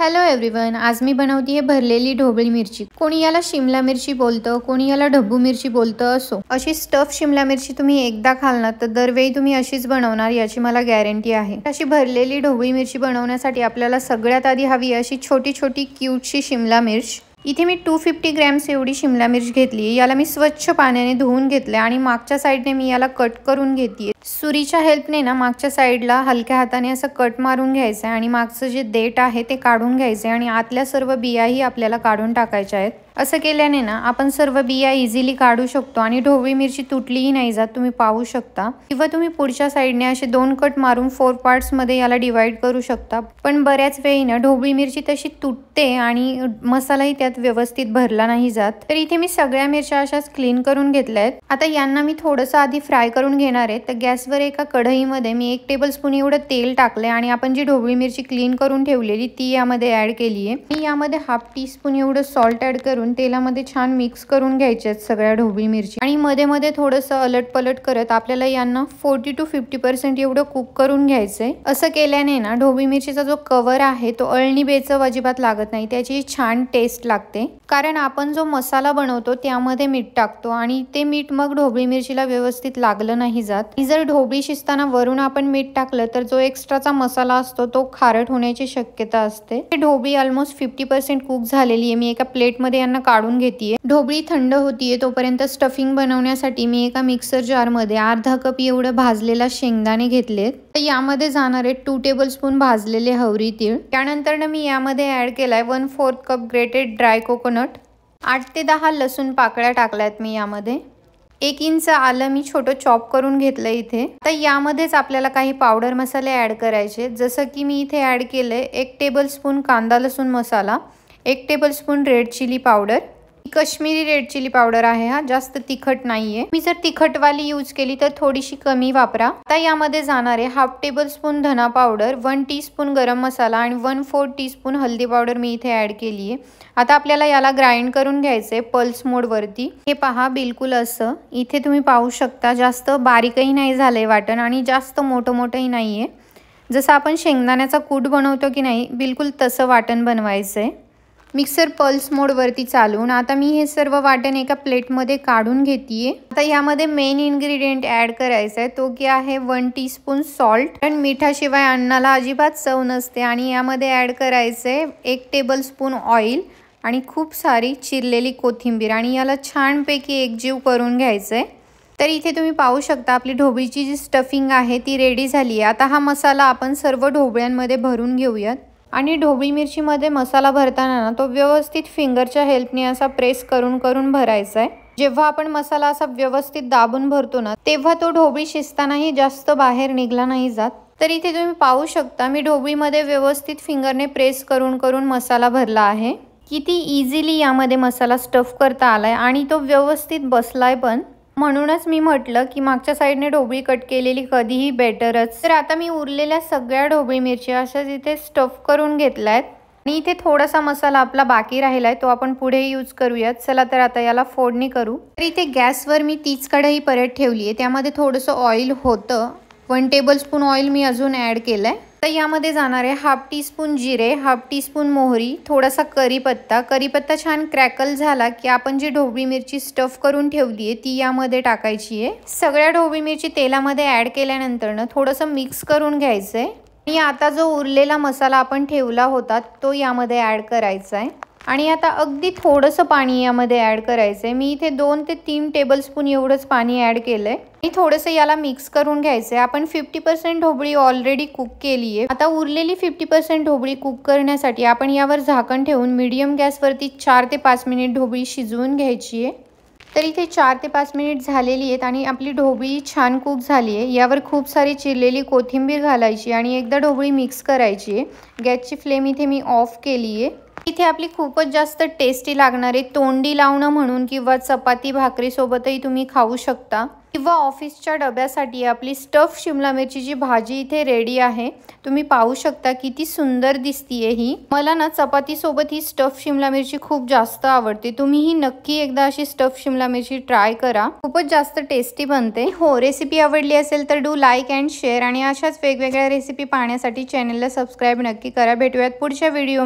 Hello everyone, आज मी बनवते आहे भरलेली ढोबळी मिरची। कोणी याला शिमला मिरची बोलतं, कोणी याला ढब्बू मिरची बोलतं। असो, अशी स्टफ शिमला मिरची तुम्ही एकदा खाल ना तर दरवेळी तुम्ही अशीच बनवणार याची मला गॅरंटी आहे। अशी भरलेली ढोबळी मिरची बनवण्यासाठी आपल्याला सगळ्यात आधी हवी अशी छोटी छोटी क्यूटशी शिमला मिर्च। इथे मी 250 ग्रॅम्स एवढी शिमला मिर्च घेतली। याला मी स्वच्छ पाण्याने धुवून घेतले आणि मागच्या साइडने मी याला कट करून घेते। सुरीच्या हेल्पने ना मागच्या साइडला हलक्या हाताने असं कट मारून घ्यायचं आणि मागचं जे देठ आहे ते काढून घ्यायचे आणि आतल्या सर्व बियाही आपल्याला काढून टाकायच्या आहेत। असं केल्याने ना आपण सर्व बिया इझिली काढू शकतो आणि ढोबळी मिरची तुटलीही नाही जात, तुम्ही पाहू शकता। किंवा तुम्ही पुढच्या साइडने असे 2 कट मारून 4 पार्ट्स मध्ये याला डिवाइड करू शकता। पण बऱ्याच वेळी ना ढोबळी मिरची तशी तुटते आणि मसालाही त्यात व्यवस्थित भरला नाही जात। तर इथे मी सगळ्या मिरच्या अशाच क्लीन करून घेतल्या आहेत। आता यांना मी थोडंसं आधी फ्राय करून घेणार आहे। तर गॅसवर एका कढईमध्ये मी 1 टेबलस्पून एवढं तेल टाकले आणि आपण जी ढोबळी मिरची क्लीन करून ठेवलेली ती यामध्ये ऍड केली आहे। मी यामध्ये हाफ टीस्पून एवढं सॉल्ट ऍड करून तेलामध्ये छान मिक्स करून घ्यायचे आहेत सगळ्या ढोबळी मिरची आणि मध्ये मध्ये थोडंसं अलट पलट करत आपल्याला यांना 40 to 50% एवढं कुक करून घ्यायचंय। असं केल्याने ना ढोबळी मिरचीचा जो कवर आहे तो अळणी बेचव अजिबात लागत नाही, त्याची छान टेस्ट लागते। कारण आपण जो मसाला बनवतो त्यामध्ये मीठ टाकतो आणि ते मीठ मग ढोबळी मिरचीला व्यवस्थित लागलं नाही जात। जर ढोबळी शिजताना वरून आपण मीठ टाकलं तर जो एक्स्ट्राचा मसाला असतो तो खारट होण्याची शक्यता असते। ढोबळी ऑलमोस्ट 50% कुक झालेली आहे। मी एका प्लेट मध्ये यांना काढून घेतीये। ढोबळी थंड होतीये तोपर्यंत स्टफिंग बनवण्यासाठी मी एका मिक्सर जार मध्ये अर्धा कप एवढं भाजलेला शेंगदाणे घेतलेत। यामध्ये जाणारे 2 टेबलस्पून भाजलेले हवरी तीळ। त्यानंतर मी यामध्ये ऍड केलाय 1/4 कप ग्रेटेड ड्राय कोकोनट। 8 ते 10 लसूण पाकळ्या टाकल्यात मी यामध्ये। 1 इंच आलं मी छोटं चॉप करून घेतलं इथे। तर यामध्येच आपल्याला काही पावडर मसाले ऍड करायचे, जसं की मी इथे ऍड केले 1 टेबलस्पून कांदा लसूण मसाला, 1 tablespoon red chilli powder. Kashmiri red chilli powder आहे, हा जास्त तिखट नाहीये। मी जर तिखटवाली यूज केली तर थोडीशी कमी वापरा। आता यामध्ये जाणारे हाफ टेबलस्पून धना पावडर, 1 टीस्पून गरम मसाला आणि 1/4 टीस्पून हल्दी पावडर मी इथे ऍड केली आहे। आता आपल्याला याला ग्राइंड करून घ्यायचंय पल्स मोड वरती। हे पहा, बिलकुल असं इथे तुम्ही पाहू शकता, जास्त बारीकही नाही झालंय वाटण आणि जास्त मोठंही नाहीये। जसं आपण शेंगदाण्याचा कूट बनवतो की नाही, बिलकुल तसं वाटण बनवायचंय। मिक्सर पल्स मोड वरती चालून आता मी हे सर्व वाटण एका प्लेट मध्ये काढून घेतीये। आता यामध्ये मेन इन्ग्रेडियंट ऍड करायचा आहे, तो की आहे 1 टीस्पून सॉल्ट। कारण मिठाशिवाय अन्नाला अजिबात चव नसते। आणि यामध्ये ऍड करायचंय 1 टेबलस्पून ऑइल आणि खूप सारी चिरलेली कोथिंबीर आणि याला छानपैकी एकजीव करून घ्यायचंय। तर इथे तुम्ही पाहू शकता आपली ढोबळीची जी स्टफिंग आहे ती रेडी झाली आहे। आता हा मसाला आपण सर्व ढोबळ्यांमध्ये भरून घेऊयात आणि ढोबळी मिरची मध्ये मसाला भरताना ना तो व्यवस्थित फिंगरच्या हेल्पने असा प्रेस करून भरायचा आहे। जेव्हा आपण मसाला असा व्यवस्थित दाबून भरतो ना तेव्हा तो ढोबळी शिजतानाही जास्त बाहेर निघला नाही जात। तर इथे तुम्ही पाहू शकता मी ढोबळीमध्ये व्यवस्थित फिंगरने प्रेस करून मसाला भरला आहे। किती इझिली यामध्ये मसाला स्टफ करता आलाय आणि तो व्यवस्थित बसलाय पण। म्हणूनच मी म्हटलं की मागच्या साइडने ढोबळी कट केलेली कधीही बेटरच। तर आता मी उरलेल्या सगळ्या ढोबळी मिरच्या अशाच इथे स्टफ करून घेतल्यात आणि इथे थोडासा मसाला आपला बाकी राहिलाय, तो आपण पुढे यूज करूयात। चला तर आता याला फोडणी करू। तर इथे गॅसवर मी तीच कढई परत ठेवली आहे, त्यामध्ये थोडंसं ऑइल होतं। 1 टेबलस्पून ऑइल मी अजून ऍड केलंय। तर यामध्ये जाणार आहे हाफ टीस्पून जिरे, हाफ टीस्पून मोहरी, थोडासा करीपत्ता। करीपत्ता छान क्रॅकल झाला की आपण जी ढोबळी मिरची स्टफ करून ठेवली आहे ती यामध्ये टाकायची आहे। सगळ्या ढोबळी मिरची तेलामध्ये ऍड केल्यानंतर ना थोडंसं मिक्स करून घ्यायचंय आणि आता जो उरलेला मसाला आपण ठेवला होता तो यामध्ये ऍड करायचा आहे आणि आता अगदी थोडंसं पाणी यामध्ये ऍड करायचंय। मी इथे 2 ते 3 टेबलस्पून एवढंच पाणी ऍड केलंय आणि थोडंसं याला मिक्स करून घ्यायचंय। आपण 50% ढोबळी ऑलरेडी कुक केली आहे। आता उरलेली 50% ढोबळी कुक करण्यासाठी आपण यावर झाकण ठेवून मीडियम गॅसवरती 4 ते 5 मिनिट ढोबळी शिजवून घ्यायची आहे। तर इथे 4 ते 5 मिनिट झालेली आहेत आणि आपली ढोबळी छान कुक झाली आहे। यावर खूप सारी चिरलेली कोथिंबीर घालायची आणि एकदा ढोबळी मिक्स करायची आहे। गॅसची फ्लेम इथे मी ऑफ केली आहे। इथे आपली खूपच जास्त टेस्टी लागणारे तोंडी लावणं म्हणून किंवा चपाती भाकरी सोबतही तुम्ही खाऊ शकता किंवा ऑफिसच्या डब्यासाठी आपली स्टफ शिमला मिरचीची भाजी इथे रेडी आहे। तुम्ही पाहू शकता किती सुंदर दिसतीये ही। मला ना चपाती सोबत ही स्टफ शिमला मिरची खूप जास्त आवडते। तुम्हीही नक्की एकदा अशी स्टफ शिमला मिरची ट्राय करा, खूपच जास्त टेस्टी बनते। हो, रेसिपी आवडली असेल तर डू लाईक अँड शेअर आणि अशाच वेगवेगळ्या रेसिपी पाहण्यासाठी चॅनलला सबस्क्राईब नक्की करा। भेटूयात पुढच्या व्हिडिओ